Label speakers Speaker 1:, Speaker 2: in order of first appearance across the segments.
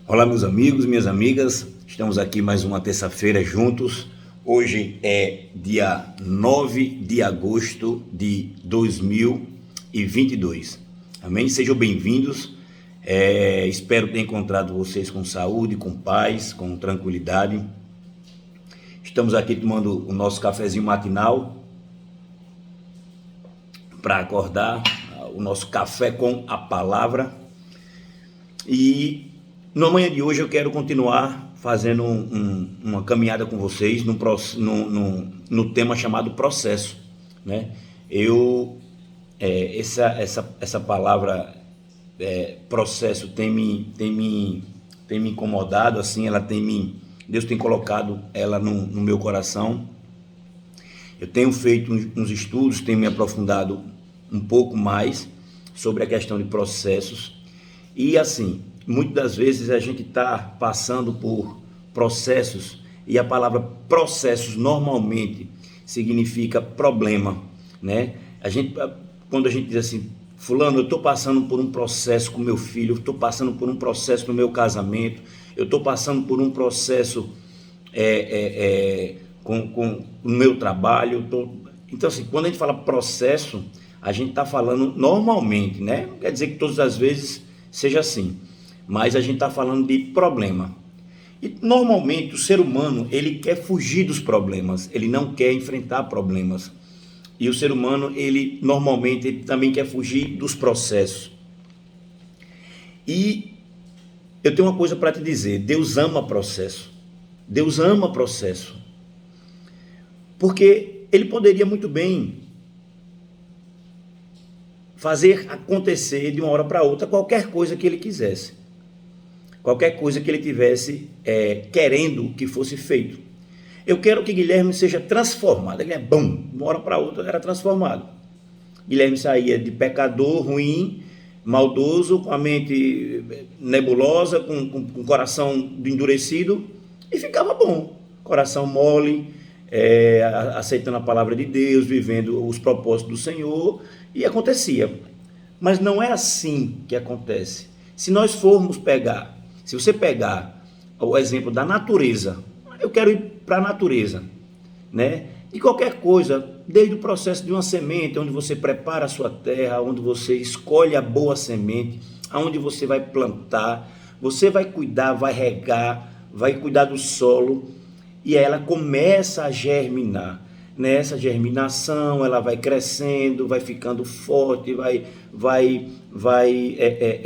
Speaker 1: Olá, meus amigos, minhas amigas, estamos aqui mais uma terça-feira juntos. Hoje é dia 9 de agosto de 2022. Amém? Sejam bem-vindos. Espero ter encontrado vocês com saúde, com paz, com tranquilidade. Estamos aqui tomando o nosso cafezinho matinal para acordar, o nosso café com a palavra. E na manhã de hoje eu quero continuar fazendo uma caminhada com vocês no tema chamado processo, né? Essa palavra processo tem me incomodado, assim, Deus tem colocado ela no meu coração. Eu tenho feito uns estudos, tenho me aprofundado um pouco mais sobre a questão de processos e, assim, muitas das vezes a gente está passando por processos e a palavra processos normalmente significa problema, né? Quando a gente diz assim, fulano, eu estou passando por um processo com meu filho, eu estou passando por um processo no meu casamento, eu estou passando por um processo com o meu trabalho. Então, assim, quando a gente fala processo, a gente está falando normalmente, né? Não quer dizer que todas as vezes seja assim, mas a gente está falando de problema. E normalmente o ser humano, ele quer fugir dos problemas, ele não quer enfrentar problemas. E o ser humano, ele também quer fugir dos processos. E eu tenho uma coisa para te dizer: Deus ama processo. Deus ama processo. Porque ele poderia muito bem fazer acontecer de uma hora para outra qualquer coisa que ele quisesse. Qualquer coisa que ele tivesse querendo que fosse feito. Eu quero que Guilherme seja transformado. Ele de uma hora para outra era transformado. Guilherme saía de pecador, ruim, maldoso, com a mente nebulosa, com o coração endurecido, e ficava bom. Coração mole, aceitando a palavra de Deus, vivendo os propósitos do Senhor, e acontecia. Mas não é assim que acontece. Se você pegar o exemplo da natureza, eu quero ir para a natureza, né? E qualquer coisa, desde o processo de uma semente, onde você prepara a sua terra, onde você escolhe a boa semente, aonde você vai plantar, você vai cuidar, vai regar, vai cuidar do solo, e ela começa a germinar. Nessa germinação, ela vai crescendo, vai ficando forte, vai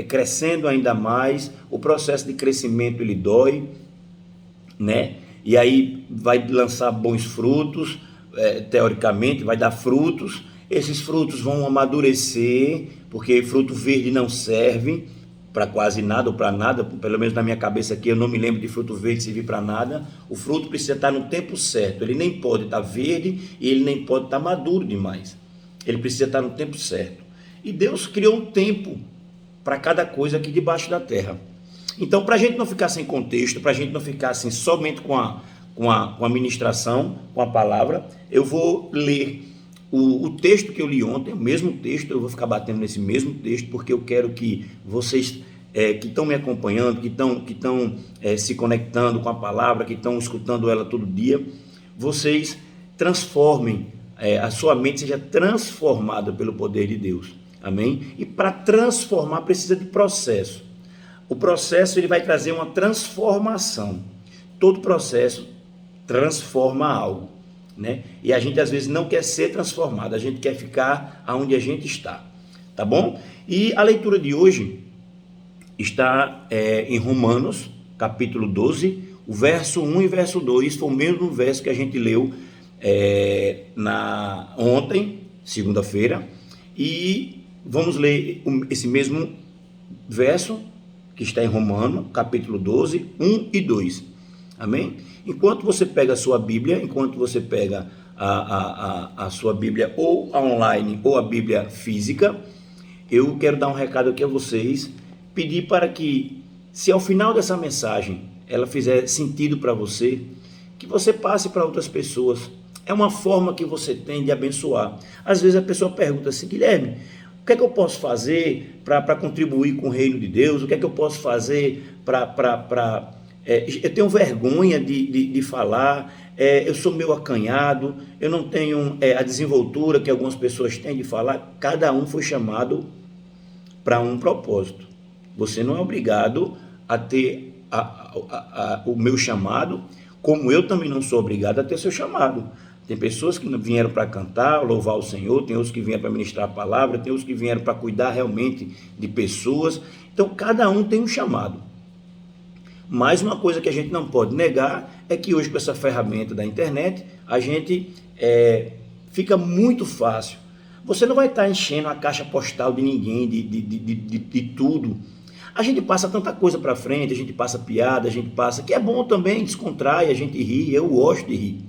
Speaker 1: crescendo ainda mais. O processo de crescimento, ele dói, né? E aí vai lançar bons frutos, teoricamente, vai dar frutos. Esses frutos vão amadurecer, porque fruto verde não serve para quase nada ou para nada, pelo menos na minha cabeça aqui, eu não me lembro de fruto verde servir para nada. O fruto precisa estar no tempo certo, ele nem pode estar verde e ele nem pode estar maduro demais, ele precisa estar no tempo certo. E Deus criou um tempo para cada coisa aqui debaixo da terra. Então, para a gente não ficar sem contexto, para a gente não ficar assim somente com a ministração, com a palavra, eu vou ler o texto que eu li ontem, o mesmo texto. Eu vou ficar batendo nesse mesmo texto, porque eu quero que vocês que estão me acompanhando, que estão se conectando com a palavra, que estão escutando ela todo dia, vocês transformem, a sua mente seja transformada pelo poder de Deus. Amém? E para transformar precisa de processo. O processo, ele vai trazer uma transformação. Todo processo transforma algo, né? E a gente às vezes não quer ser transformado, a gente quer ficar onde a gente está, tá bom? E a leitura de hoje está em Romanos, capítulo 12, o verso 1 e verso 2, foi o mesmo verso que a gente leu ontem, segunda-feira, e vamos ler esse mesmo verso que está em Romanos, capítulo 12, 1 e 2. Amém? Enquanto você pega a sua Bíblia, enquanto você pega a sua Bíblia ou a online ou a Bíblia física, eu quero dar um recado aqui a vocês, pedir para que, se ao final dessa mensagem ela fizer sentido para você, que você passe para outras pessoas. É uma forma que você tem de abençoar. Às vezes a pessoa pergunta assim: Guilherme, O que é que eu posso fazer para contribuir com o reino de Deus? O que é que eu posso fazer para... eu tenho vergonha de falar, eu sou meio acanhado, eu não tenho a desenvoltura que algumas pessoas têm de falar. Cada um foi chamado para um propósito. Você não é obrigado a ter o meu chamado, como eu também não sou obrigado a ter seu chamado. Tem pessoas que vieram para cantar, louvar o Senhor, tem outros que vieram para ministrar a palavra, tem outros que vieram para cuidar realmente de pessoas. Então, cada um tem um chamado. Mas uma coisa que a gente não pode negar é que hoje, com essa ferramenta da internet, a gente fica muito fácil. Você não vai estar enchendo a caixa postal de ninguém, de tudo. A gente passa tanta coisa para frente, a gente passa piada, a gente passa, que é bom também, descontrai, a gente ri, eu gosto de rir.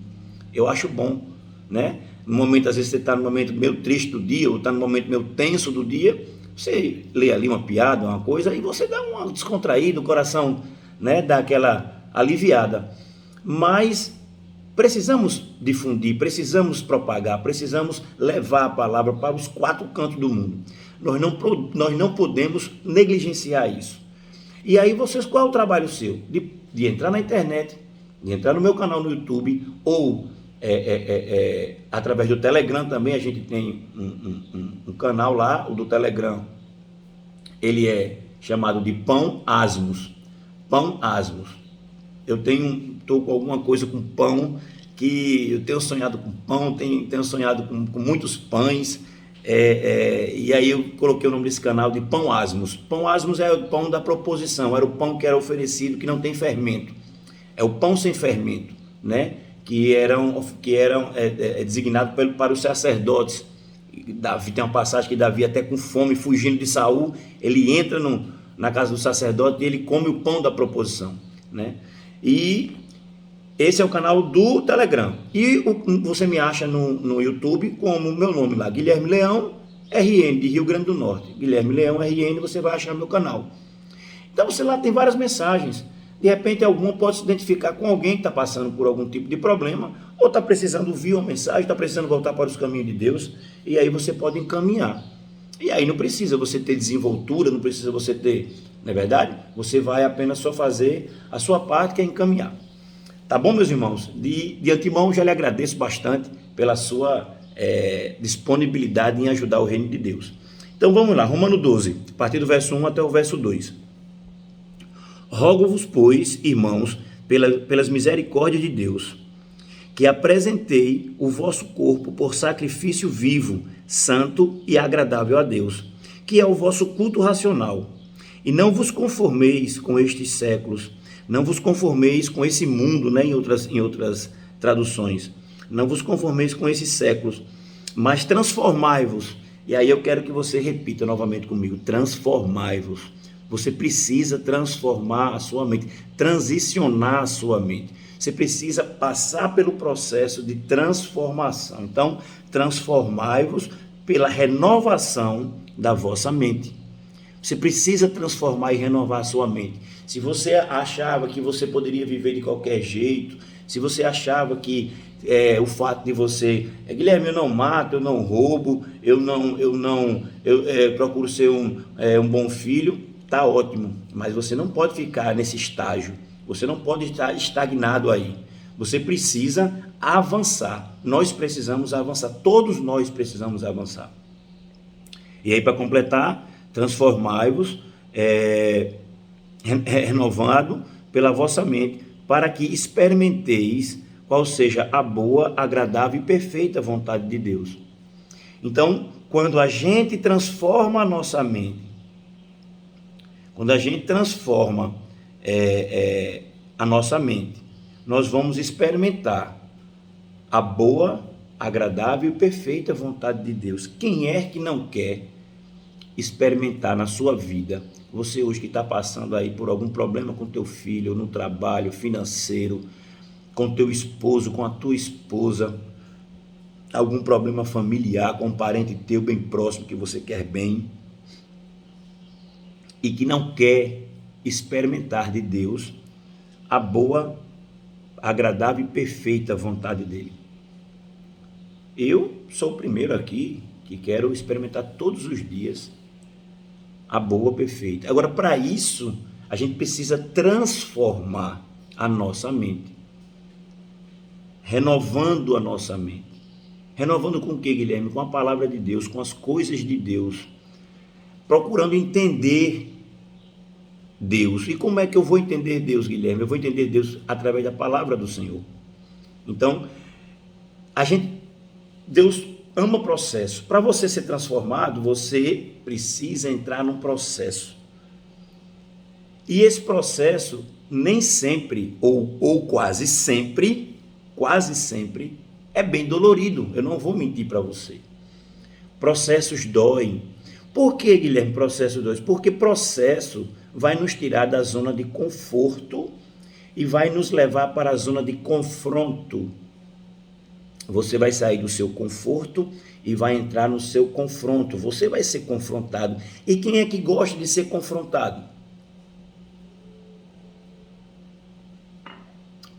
Speaker 1: Eu acho bom, né? No momento, às vezes você está no momento meio triste do dia, ou está no momento meio tenso do dia, você lê ali uma piada, uma coisa, e você dá uma descontraída, o coração, né, dá aquela aliviada. Mas precisamos difundir, precisamos propagar, precisamos levar a palavra para os 4 cantos do mundo. Nós não podemos negligenciar isso. E aí vocês, qual é o trabalho seu? De entrar na internet, de entrar no meu canal no YouTube, ou através do Telegram também. A gente tem um canal lá, o do Telegram, ele é chamado de Pão Asmos. Pão Asmos. Eu estou com alguma coisa com pão, que eu tenho sonhado com pão, tenho sonhado com muitos pães, e aí eu coloquei o nome desse canal de Pão Asmos. Pão Asmos é o pão da proposição, era o pão que era oferecido, que não tem fermento. É o pão sem fermento, né? Que eram designados para os sacerdotes. Davi, tem uma passagem que Davi, até com fome, fugindo de Saul, ele entra na casa do sacerdote e ele come o pão da proposição, né? E esse é o canal do Telegram. E você me acha no YouTube como o meu nome lá, Guilherme Leão, RN, de Rio Grande do Norte. Guilherme Leão, RN, você vai achar meu canal. Então você lá tem várias mensagens. De repente alguma pode se identificar com alguém que está passando por algum tipo de problema, ou está precisando ouvir uma mensagem, está precisando voltar para os caminhos de Deus, e aí você pode encaminhar. E aí não precisa você ter desenvoltura, não precisa você ter, não é verdade? Você vai apenas só fazer a sua parte, que é encaminhar. Tá bom, meus irmãos? De antemão, já lhe agradeço bastante pela sua disponibilidade em ajudar o reino de Deus. Então vamos lá, Romano 12, a partir do verso 1 até o verso 2. Rogo-vos, pois, irmãos, pelas misericórdias de Deus, que apresentei o vosso corpo por sacrifício vivo, santo e agradável a Deus, que é o vosso culto racional. E não vos conformeis com estes séculos, não vos conformeis com esse mundo, né, em outras traduções. Não vos conformeis com esses séculos, mas transformai-vos. E aí eu quero que você repita novamente comigo: transformai-vos. Você precisa transformar a sua mente, transicionar a sua mente. Você precisa passar pelo processo de transformação. Então, transformai-vos pela renovação da vossa mente. Você precisa transformar e renovar a sua mente. Se você achava que você poderia viver de qualquer jeito, se você achava que o fato de você, Guilherme, eu não mato, eu não roubo, eu procuro ser um bom filho, tá ótimo, mas você não pode ficar nesse estágio, você não pode estar estagnado aí, você precisa avançar, nós precisamos avançar, todos nós precisamos avançar. E aí, para completar, transformai-vos, renovado pela vossa mente, para que experimenteis qual seja a boa, agradável e perfeita vontade de Deus. Então, quando a gente transforma a nossa mente, quando a gente transforma a nossa mente, nós vamos experimentar a boa, agradável e perfeita vontade de Deus. Quem é que não quer experimentar na sua vida? Você hoje que está passando aí por algum problema com teu filho, no trabalho, financeiro, com teu esposo, com a tua esposa, algum problema familiar, com um parente teu bem próximo que você quer bem, e que não quer experimentar de Deus a boa, agradável e perfeita vontade dele. Eu sou o primeiro aqui que quero experimentar todos os dias a boa, perfeita. Agora, para isso, a gente precisa transformar a nossa mente, renovando a nossa mente. Renovando com o que, Guilherme? Com a palavra de Deus, com as coisas de Deus, procurando entender Deus. E como é que eu vou entender Deus, Guilherme? Eu vou entender Deus através da palavra do Senhor. Então, Deus ama processo. Para você ser transformado, você precisa entrar num processo. E esse processo nem sempre, ou quase sempre, é bem dolorido. Eu não vou mentir para você. Processos doem. Por que, Guilherme, processo doem? Porque processo vai nos tirar da zona de conforto e vai nos levar para a zona de confronto. Você vai sair do seu conforto e vai entrar no seu confronto. Você vai ser confrontado. E quem é que gosta de ser confrontado?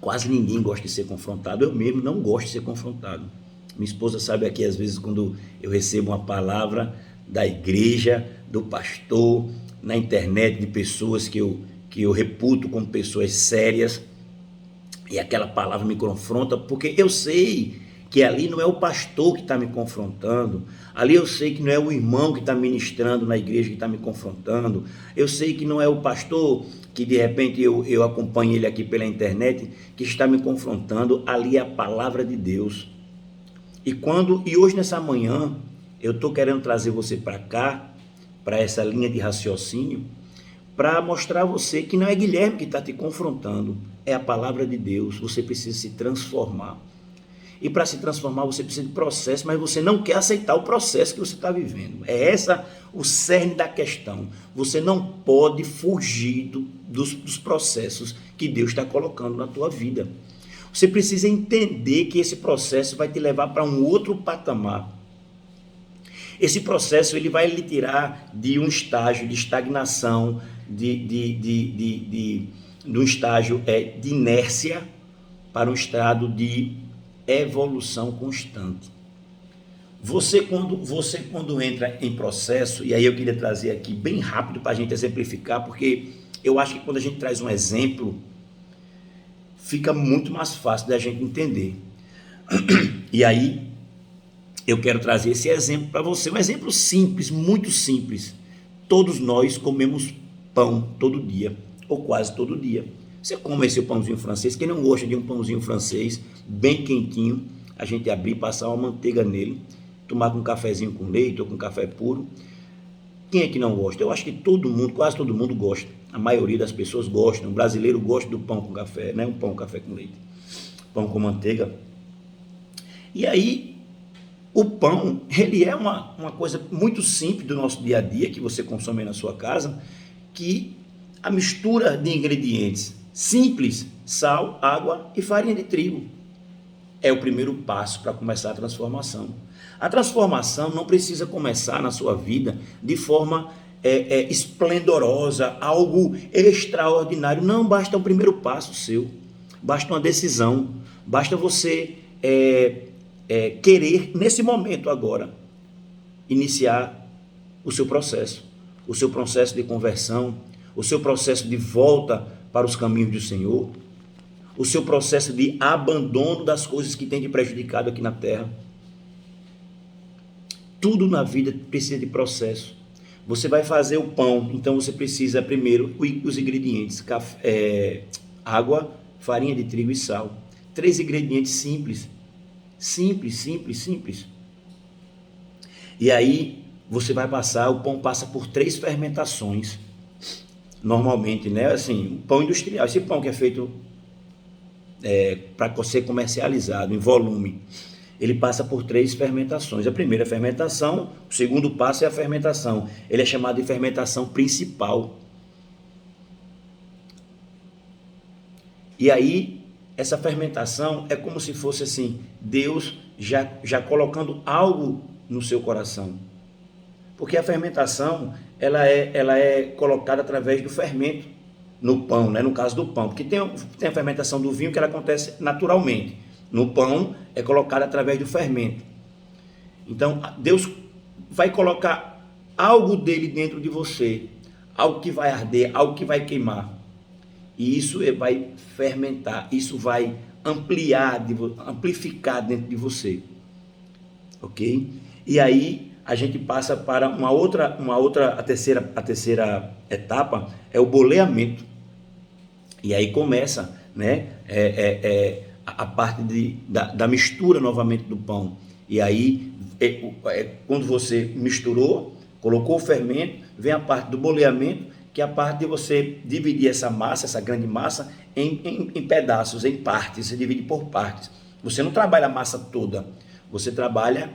Speaker 1: Quase ninguém gosta de ser confrontado. Eu mesmo não gosto de ser confrontado. Minha esposa sabe aqui, às vezes, quando eu recebo uma palavra da igreja, do pastor, na internet, de pessoas que eu reputo como pessoas sérias, e aquela palavra me confronta, porque eu sei que ali não é o pastor que está me confrontando, ali eu sei que não é o irmão que está ministrando na igreja que está me confrontando, eu sei que não é o pastor que de repente eu acompanho ele aqui pela internet, que está me confrontando, ali é a palavra de Deus. E hoje nessa manhã, eu estou querendo trazer você para cá, para essa linha de raciocínio, para mostrar a você que não é Guilherme que está te confrontando, é a palavra de Deus. Você precisa se transformar. E para se transformar você precisa de processo, mas você não quer aceitar o processo que você está vivendo. É essa o cerne da questão. Você não pode fugir dos processos que Deus está colocando na tua vida. Você precisa entender que esse processo vai te levar para um outro patamar. Esse processo ele vai lhe tirar de um estágio de estagnação, de um estágio de inércia para um estado de evolução constante. Você quando entra em processo, e aí eu queria trazer aqui bem rápido para a gente exemplificar, porque eu acho que quando a gente traz um exemplo, fica muito mais fácil da gente entender. E aí eu quero trazer esse exemplo para você, um exemplo simples, muito simples. Todos nós comemos pão todo dia, ou quase todo dia. Você come esse pãozinho francês, quem não gosta de um pãozinho francês, bem quentinho, a gente abrir, passar uma manteiga nele, tomar com um cafezinho com leite ou com café puro. Quem é que não gosta? Eu acho que todo mundo, quase todo mundo gosta. A maioria das pessoas gostam. O brasileiro gosta do pão com café, né? Um pão com café com leite, pão com manteiga. E aí, o pão, ele é uma coisa muito simples do nosso dia a dia, que você consome na sua casa, que a mistura de ingredientes simples, sal, água e farinha de trigo, é o primeiro passo para começar a transformação. A transformação não precisa começar na sua vida de forma esplendorosa, algo extraordinário. Não, basta um primeiro passo seu, basta uma decisão, basta você querer, nesse momento agora, iniciar o seu processo de conversão, o seu processo de volta para os caminhos do Senhor, o seu processo de abandono das coisas que tem te prejudicado aqui na terra. Tudo na vida precisa de processo. Você vai fazer o pão, então você precisa primeiro os ingredientes, água, farinha de trigo e sal. 3 ingredientes simples. Simples. E aí você vai passar, o pão passa por 3 fermentações. Normalmente, né? Assim, o pão industrial, esse pão que é feito para ser comercializado em volume, ele passa por 3 fermentações. A primeira fermentação, o segundo passo é a fermentação. Ele é chamado de fermentação principal. E aí, essa fermentação é como se fosse assim, Deus já colocando algo no seu coração. Porque a fermentação, ela é colocada através do fermento no pão, né? No caso do pão. Porque tem a fermentação do vinho que ela acontece naturalmente. No pão é colocada através do fermento. Então, Deus vai colocar algo dele dentro de você, algo que vai arder, algo que vai queimar. E isso vai fermentar, isso vai amplificar dentro de você, ok? E aí a gente passa para a terceira etapa é o boleamento. E aí começa, né, a parte da mistura novamente do pão. E aí, quando você misturou, colocou o fermento, vem a parte do boleamento, que é a parte de você dividir essa massa, essa grande massa, em pedaços, em partes. Você divide por partes. Você não trabalha a massa toda, você trabalha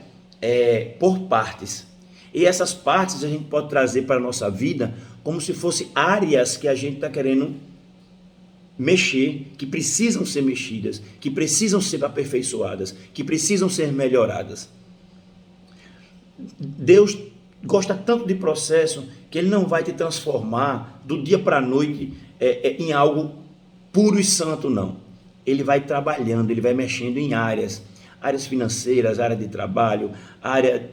Speaker 1: por partes. E essas partes a gente pode trazer para a nossa vida como se fossem áreas que a gente está querendo mexer, que precisam ser mexidas, que precisam ser aperfeiçoadas, que precisam ser melhoradas. Deus gosta tanto de processo que Ele não vai te transformar do dia para a noite em algo puro e santo, não. Ele vai trabalhando, Ele vai mexendo em áreas financeiras, área de trabalho, área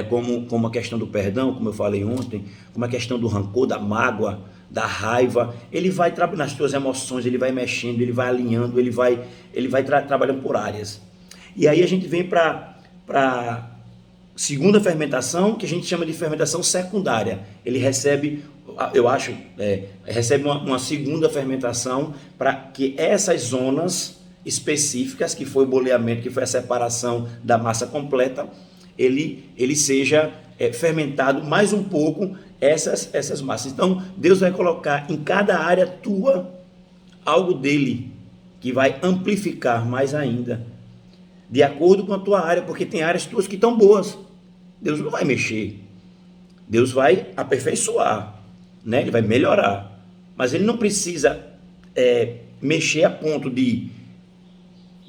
Speaker 1: como a questão do perdão, como eu falei ontem, como a questão do rancor, da mágoa, da raiva. Ele vai nas tuas emoções, ele vai mexendo, ele vai alinhando, ele vai trabalhando por áreas. E aí a gente vem para segunda fermentação, que a gente chama de fermentação secundária. Ele recebe, recebe uma segunda fermentação para que essas zonas específicas, que foi o boleamento, que foi a separação da massa completa, ele seja fermentado mais um pouco essas massas. Então, Deus vai colocar em cada área tua algo dele, que vai amplificar mais ainda, de acordo com a tua área, porque tem áreas tuas que estão boas. Deus não vai mexer, Deus vai aperfeiçoar, né? Ele vai melhorar, mas ele não precisa mexer a ponto de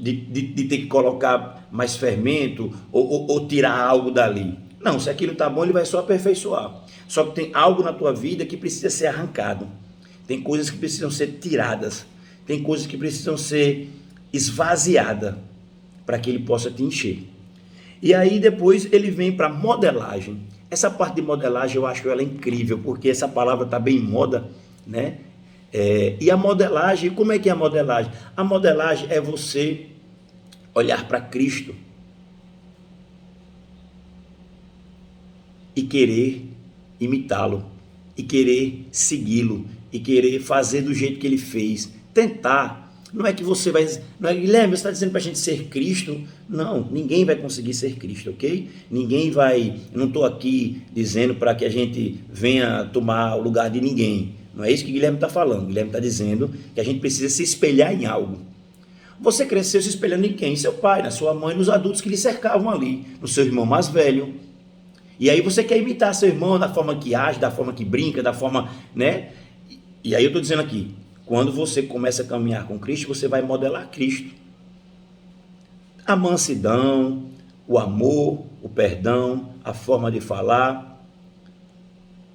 Speaker 1: ter que colocar mais fermento ou tirar algo dali. Não, se aquilo está bom, ele vai só aperfeiçoar. Só que tem algo na tua vida que precisa ser arrancado. Tem coisas que precisam ser tiradas. Tem coisas que precisam ser esvaziadas para que ele possa te encher. E aí depois ele vem para modelagem. Essa parte de modelagem eu acho ela incrível, porque essa palavra está bem em moda, né? E a modelagem, como é que é a modelagem? A modelagem é você olhar para Cristo e querer imitá-lo, e querer segui-lo, e querer fazer do jeito que ele fez, tentar. Não é que você vai... Não é, Guilherme, você está dizendo para a gente ser Cristo? Não, ninguém vai conseguir ser Cristo, ok? Ninguém vai... Eu não estou aqui dizendo para que a gente venha tomar o lugar de ninguém. Não é isso que o Guilherme está falando. O Guilherme está dizendo que a gente precisa se espelhar em algo. Você cresceu se espelhando em quem? Em seu pai, na sua mãe, nos adultos que lhe cercavam ali, no seu irmão mais velho. E aí você quer imitar seu irmão da forma que age, da forma que brinca, da forma, né? E aí eu estou dizendo aqui, quando você começa a caminhar com Cristo, você vai modelar Cristo. A mansidão, o amor, o perdão, a forma de falar,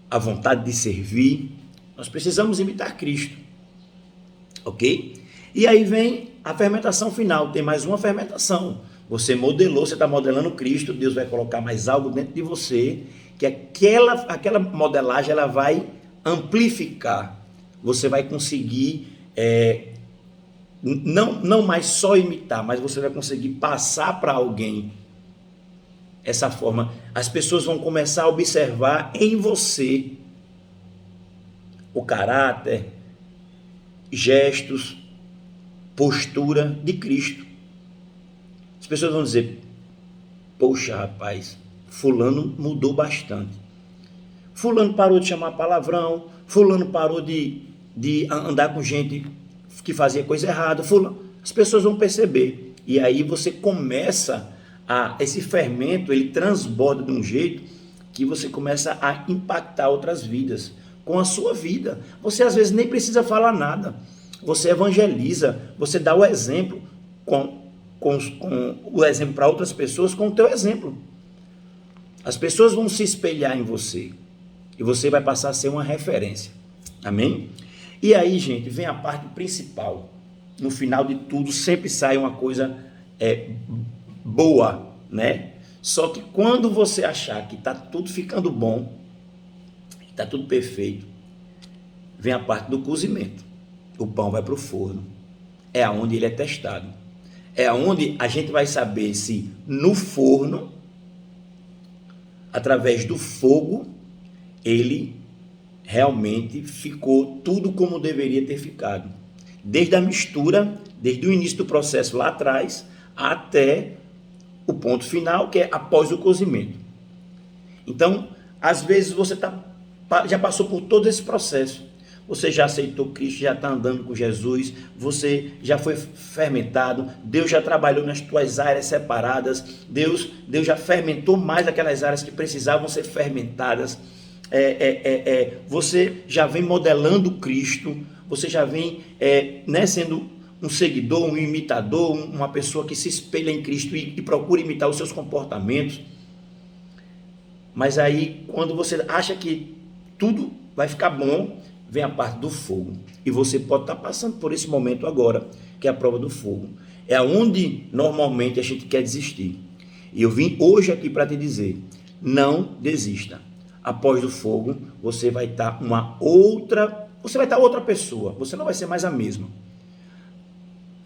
Speaker 1: a vontade de servir. Nós precisamos imitar Cristo, ok? E aí vem a fermentação final, tem mais uma fermentação. Você modelou, você está modelando Cristo, Deus vai colocar mais algo dentro de você, que aquela modelagem ela vai amplificar. Você vai conseguir, não mais só imitar, mas você vai conseguir passar para alguém essa forma. As pessoas vão começar a observar em você o caráter, gestos, postura de Cristo. As pessoas vão dizer, poxa rapaz, fulano mudou bastante. Fulano parou de chamar palavrão, fulano parou de andar com gente que fazia coisa errada. Fulano, as pessoas vão perceber. E aí você começa esse fermento, ele transborda de um jeito que você começa a impactar outras vidas com a sua vida. Você às vezes nem precisa falar nada. Você evangeliza, você dá o exemplo com o exemplo para outras pessoas com o teu exemplo. As pessoas vão se espelhar em você e você vai passar a ser uma referência. Amém? E aí, gente, vem a parte principal. No final de tudo, sempre sai uma coisa boa, né? Só que quando você achar que está tudo ficando bom, está tudo perfeito, vem a parte do cozimento. O pão vai para o forno. É aonde ele é testado. É aonde a gente vai saber se no forno, através do fogo, ele realmente ficou tudo como deveria ter ficado. Desde a mistura, desde o início do processo lá atrás, até o ponto final, que é após o cozimento. Então, às vezes você já passou por todo esse processo. Você já aceitou Cristo, já está andando com Jesus, você já foi fermentado, Deus já trabalhou nas tuas áreas separadas, Deus já fermentou mais aquelas áreas que precisavam ser fermentadas. Você já vem modelando Cristo, você já vem sendo um seguidor, um imitador, uma pessoa que se espelha em Cristo e procura imitar os seus comportamentos. Mas aí, quando você acha que tudo vai ficar bom, vem a parte do fogo. E você pode estar passando por esse momento agora, que é a prova do fogo. É onde normalmente a gente quer desistir. E eu vim hoje aqui para te dizer, não desista. Após o fogo, você vai estar outra pessoa. Você não vai ser mais a mesma.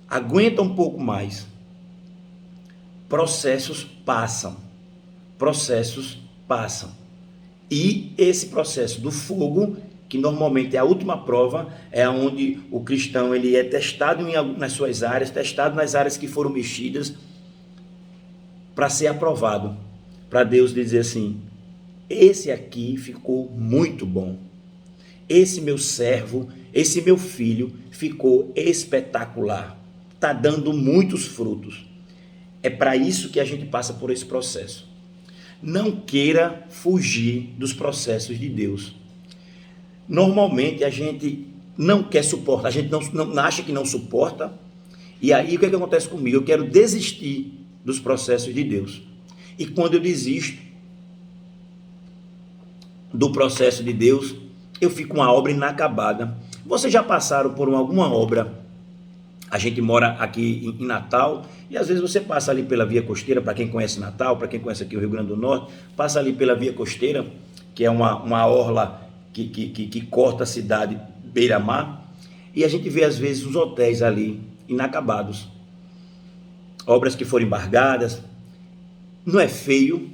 Speaker 1: Aguenta um pouco mais. Processos passam. E esse processo do fogo, que normalmente é a última prova, é onde o cristão ele é testado nas suas áreas, testado nas áreas que foram mexidas, para ser aprovado, para Deus dizer assim, esse aqui ficou muito bom, esse meu servo, esse meu filho ficou espetacular, está dando muitos frutos. É para isso que a gente passa por esse processo. Não queira fugir dos processos de Deus. Normalmente a gente não quer suportar, a gente não acha que não suporta, e aí o que acontece comigo? Eu quero desistir dos processos de Deus. E quando eu desisto do processo de Deus, eu fico uma obra inacabada. Vocês já passaram por alguma obra? A gente mora aqui em Natal e às vezes você passa ali pela Via Costeira, para quem conhece Natal, para quem conhece aqui o Rio Grande do Norte, passa ali pela Via Costeira, que é uma orla que corta a cidade beira-mar, e a gente vê às vezes os hotéis ali inacabados, obras que foram embargadas. Não é feio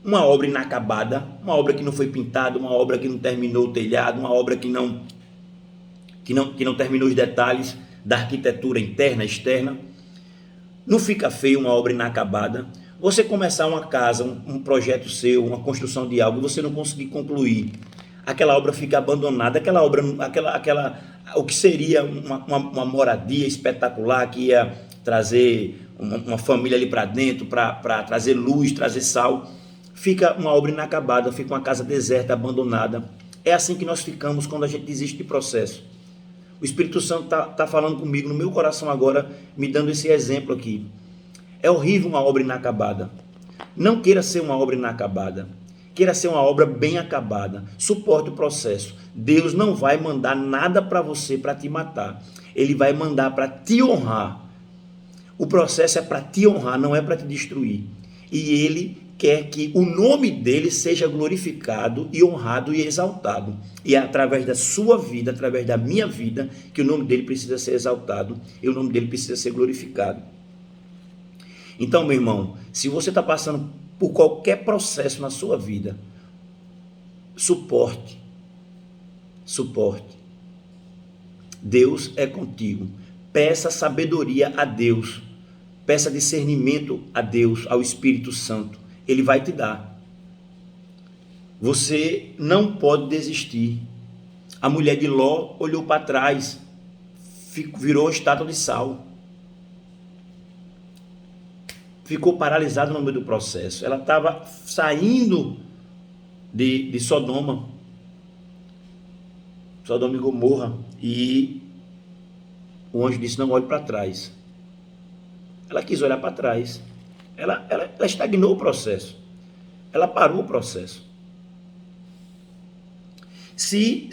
Speaker 1: uma obra inacabada, uma obra que não foi pintada, uma obra que não terminou o telhado, uma obra que não terminou os detalhes da arquitetura interna, externa? Não fica feio uma obra inacabada? Você começar uma casa, um projeto seu, uma construção de algo, e você não conseguir concluir, aquela obra fica abandonada, aquela obra, o que seria uma moradia espetacular, que ia trazer uma família ali para dentro, para trazer luz, trazer sal, fica uma obra inacabada, fica uma casa deserta, abandonada. É assim que nós ficamos quando a gente desiste de processo. O Espírito Santo está falando comigo no meu coração agora, me dando esse exemplo aqui. É horrível uma obra inacabada. Não queira ser uma obra inacabada. Queira ser uma obra bem acabada. Suporte o processo. Deus não vai mandar nada para você para te matar. Ele vai mandar para te honrar. O processo é para te honrar, não é para te destruir. E Ele quer que o nome dele seja glorificado e honrado e exaltado. E é através da sua vida, através da minha vida, que o nome dele precisa ser exaltado e o nome dele precisa ser glorificado. Então, meu irmão, se você está passando por qualquer processo na sua vida, suporte. Deus é contigo. Peça sabedoria a Deus. Peça discernimento a Deus, ao Espírito Santo. Ele vai te dar. Você não pode desistir. A mulher de Ló olhou para trás, virou estátua de sal. Ficou paralisada no meio do processo. Ela estava saindo de Sodoma e Gomorra, e o anjo disse: não olhe para trás. Ela quis olhar para trás. Ela estagnou o processo. Ela parou o processo. Se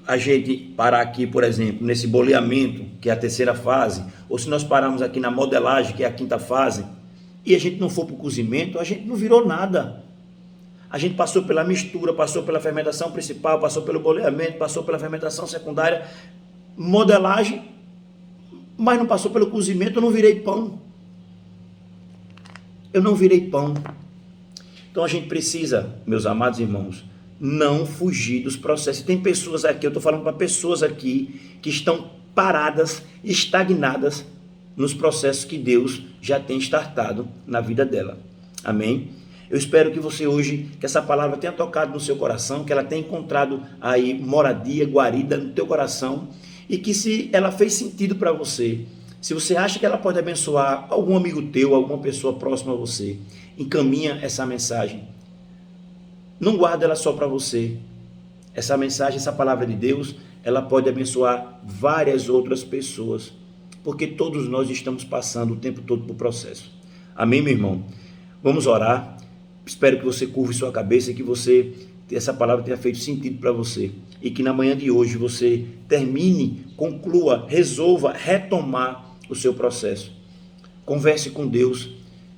Speaker 1: a gente parar aqui, por exemplo, nesse boleamento, que é a terceira fase, ou se nós pararmos aqui na modelagem, que é a quinta fase, e a gente não for para o cozimento, a gente não virou nada. A gente passou pela mistura, passou pela fermentação principal, passou pelo boleamento, passou pela fermentação secundária, modelagem, mas não passou pelo cozimento. Eu não virei pão. Eu não virei pão. Então a gente precisa, meus amados irmãos, não fugir dos processos. Tem pessoas aqui, eu estou falando para pessoas aqui que estão paradas, estagnadas nos processos que Deus já tem startado na vida dela. Amém? Eu espero que você hoje, que essa palavra tenha tocado no seu coração, que ela tenha encontrado aí moradia, guarida no teu coração, e que se ela fez sentido para você, se você acha que ela pode abençoar algum amigo teu, alguma pessoa próxima a você, encaminha essa mensagem. Não guarda ela só para você. Essa mensagem, essa palavra de Deus, ela pode abençoar várias outras pessoas, porque todos nós estamos passando o tempo todo por processo. Amém, meu irmão? Vamos orar. Espero que você curve sua cabeça e que essa palavra tenha feito sentido para você. E que na manhã de hoje você termine, conclua, resolva retomar o seu processo. Converse com Deus,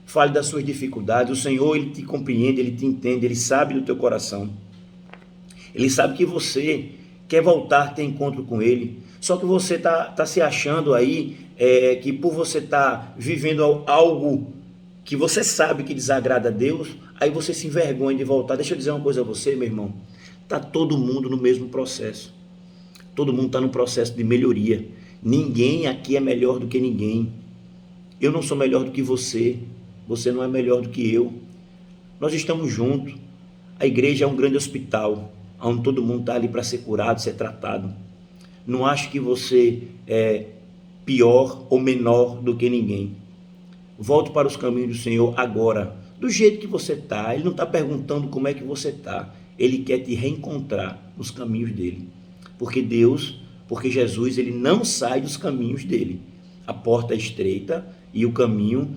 Speaker 1: fale das suas dificuldades. O Senhor, Ele te compreende, Ele te entende, Ele sabe do teu coração. Ele sabe que você quer voltar a ter encontro com Ele. Só que você está se achando aí que por você estar vivendo algo que você sabe que desagrada a Deus, aí você se envergonha de voltar. Deixa eu dizer uma coisa a você, meu irmão. Está todo mundo no mesmo processo. Todo mundo está no processo de melhoria. Ninguém aqui é melhor do que ninguém. Eu não sou melhor do que você. Você não é melhor do que eu. Nós estamos juntos. A igreja é um grande hospital, onde todo mundo está ali para ser curado, ser tratado. Não acho que você é pior ou menor do que ninguém. Volte para os caminhos do Senhor agora, do jeito que você está. Ele não está perguntando como é que você está. Ele quer te reencontrar nos caminhos dele. Porque Jesus, ele não sai dos caminhos dele. A porta é estreita e o caminho,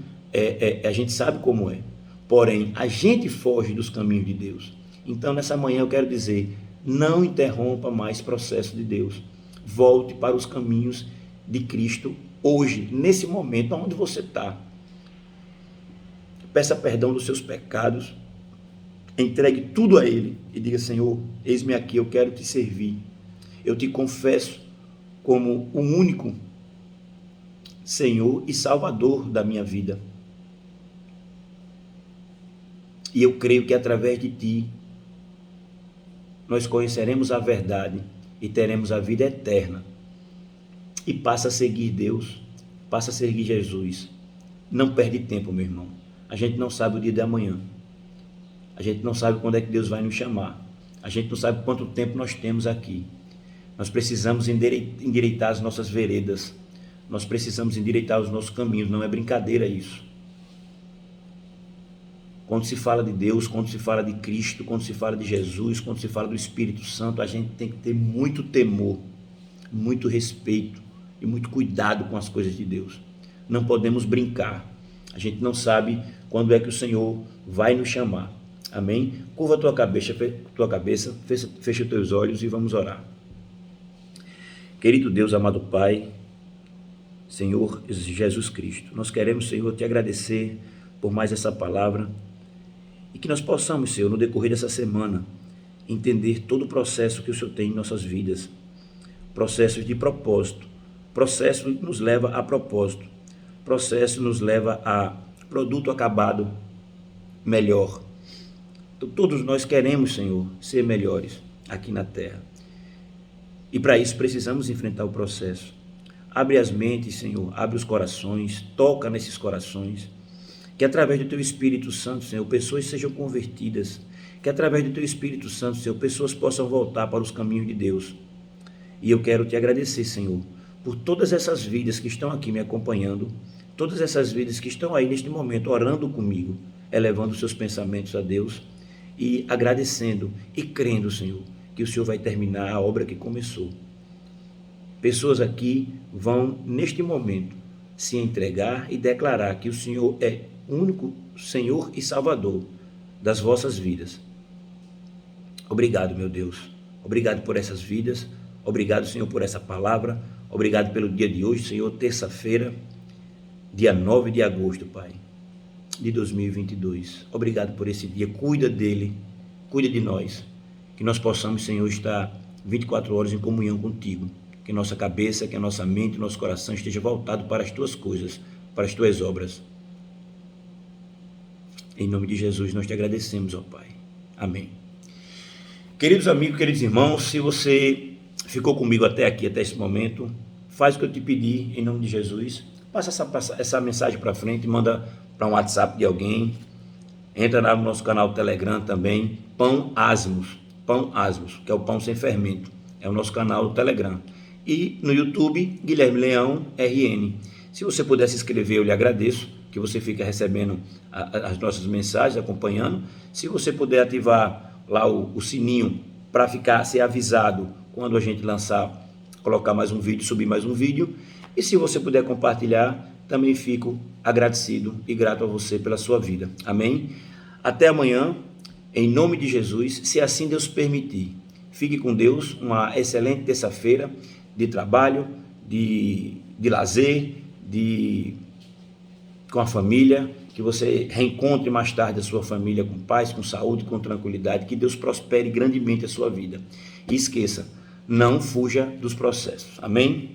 Speaker 1: a gente sabe como é. Porém, a gente foge dos caminhos de Deus. Então, nessa manhã eu quero dizer, não interrompa mais o processo de Deus. Volte para os caminhos de Cristo hoje, nesse momento onde você está. Peça perdão dos seus pecados, entregue tudo a Ele e diga: Senhor, eis-me aqui, eu quero te servir. Eu te confesso como o único Senhor e Salvador da minha vida. E eu creio que através de ti nós conheceremos a verdade e teremos a vida eterna. E passa a seguir Deus, passa a seguir Jesus. Não perde tempo, meu irmão. A gente não sabe o dia de amanhã. A gente não sabe quando é que Deus vai nos chamar. A gente não sabe quanto tempo nós temos aqui. Nós precisamos endireitar as nossas veredas. Nós precisamos endireitar os nossos caminhos. Não é brincadeira isso. Quando se fala de Deus, quando se fala de Cristo, quando se fala de Jesus, quando se fala do Espírito Santo, a gente tem que ter muito temor, muito respeito e muito cuidado com as coisas de Deus. Não podemos brincar. A gente não sabe quando é que o Senhor vai nos chamar. Amém? Curva a tua cabeça, fecha os teus olhos e vamos orar. Querido Deus, amado Pai, Senhor Jesus Cristo, nós queremos, Senhor, te agradecer por mais essa palavra e que nós possamos, Senhor, no decorrer dessa semana, entender todo o processo que o Senhor tem em nossas vidas, processos de propósito, processo nos leva a propósito, processo nos leva a produto acabado melhor. Então, todos nós queremos, Senhor, ser melhores aqui na terra. E para isso precisamos enfrentar o processo. Abre as mentes, Senhor, abre os corações, toca nesses corações. Que através do Teu Espírito Santo, Senhor, pessoas sejam convertidas. Que através do Teu Espírito Santo, Senhor, pessoas possam voltar para os caminhos de Deus. E eu quero Te agradecer, Senhor, por todas essas vidas que estão aqui me acompanhando, todas essas vidas que estão aí neste momento orando comigo, elevando seus pensamentos a Deus e agradecendo e crendo, Senhor, que o Senhor vai terminar a obra que começou. Pessoas aqui vão, neste momento, se entregar e declarar que o Senhor é o único Senhor e Salvador das vossas vidas. Obrigado, meu Deus. Obrigado por essas vidas. Obrigado, Senhor, por essa palavra. Obrigado pelo dia de hoje, Senhor, terça-feira, dia 9 de agosto, Pai. de 2022. Obrigado por esse dia. Cuida dele, cuida de nós. Que nós possamos, Senhor, estar 24 horas em comunhão contigo. Que nossa cabeça, que a nossa mente, nosso coração esteja voltado para as tuas coisas, para as tuas obras. Em nome de Jesus, nós te agradecemos, ó Pai. Amém. Queridos amigos, queridos irmãos, se você ficou comigo até aqui, até esse momento, faz o que eu te pedi, em nome de Jesus. Passa essa mensagem para frente, manda para um WhatsApp de alguém. Entra no nosso canal do Telegram também, Pão Asmos, que é o pão sem fermento. É o nosso canal do Telegram. E no YouTube, Guilherme Leão, RN. Se você puder se inscrever, eu lhe agradeço, que você fica recebendo as nossas mensagens, acompanhando. Se você puder ativar lá o sininho para ser avisado quando a gente lançar, colocar mais um vídeo, subir mais um vídeo. E se você puder compartilhar, também fico agradecido e grato a você pela sua vida. Amém? Até amanhã, em nome de Jesus, se assim Deus permitir. Fique com Deus, uma excelente terça-feira de trabalho, de lazer, com a família, que você reencontre mais tarde a sua família com paz, com saúde, com tranquilidade, que Deus prospere grandemente a sua vida. E esqueça, não fuja dos processos. Amém?